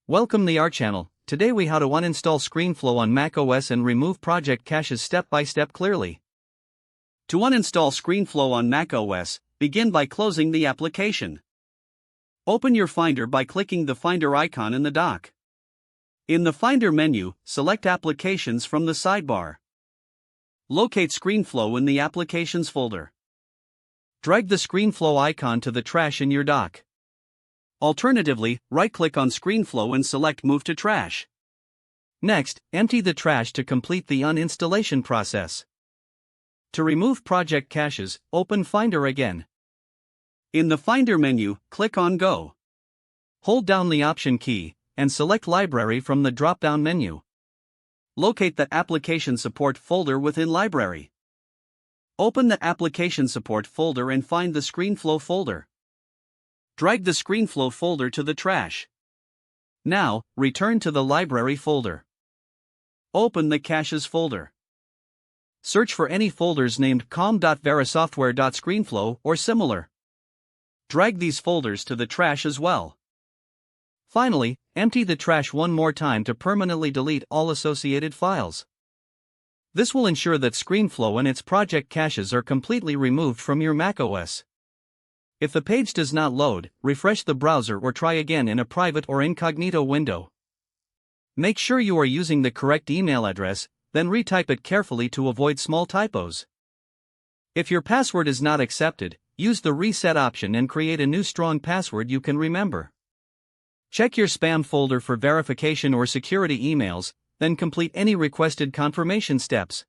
Welcome to our channel. Today we how to uninstall ScreenFlow on macOS and remove project caches step by step clearly. To uninstall ScreenFlow on macOS, begin by closing the application. Open your Finder by clicking the Finder icon in the dock. In the Finder menu, select Applications from the sidebar. Locate ScreenFlow in the Applications folder. Drag the ScreenFlow icon to the trash in your dock. Alternatively, right-click on ScreenFlow and select Move to Trash. Next, empty the trash to complete the uninstallation process. To remove project caches, open Finder again. In the Finder menu, click on Go. Hold down the Option key, and select Library from the drop-down menu. Locate the Application Support folder within Library. Open the Application Support folder and find the ScreenFlow folder. Drag the ScreenFlow folder to the trash. Now, return to the Library folder. Open the Caches folder. Search for any folders named com.verisoftware.screenflow or similar. Drag these folders to the trash as well. Finally, empty the trash one more time to permanently delete all associated files. This will ensure that ScreenFlow and its project caches are completely removed from your macOS. If the page does not load, refresh the browser or try again in a private or incognito window. Make sure you are using the correct email address, then retype it carefully to avoid small typos. If your password is not accepted, use the reset option and create a new strong password you can remember. Check your spam folder for verification or security emails, then complete any requested confirmation steps.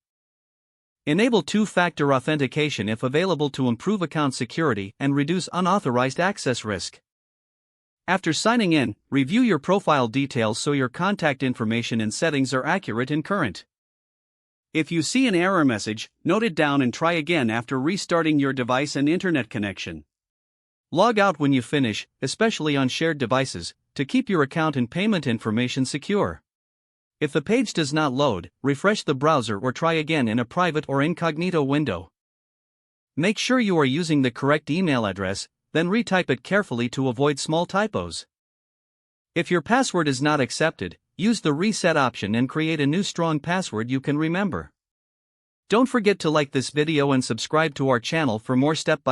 Enable two-factor authentication if available to improve account security and reduce unauthorized access risk. After signing in, review your profile details so your contact information and settings are accurate and current. If you see an error message, note it down and try again after restarting your device and internet connection. Log out when you finish, especially on shared devices, to keep your account and payment information secure. If the page does not load, refresh the browser or try again in a private or incognito window. Make sure you are using the correct email address, then retype it carefully to avoid small typos. If your password is not accepted, use the reset option and create a new strong password you can remember. Don't forget to like this video and subscribe to our channel for more step-by-step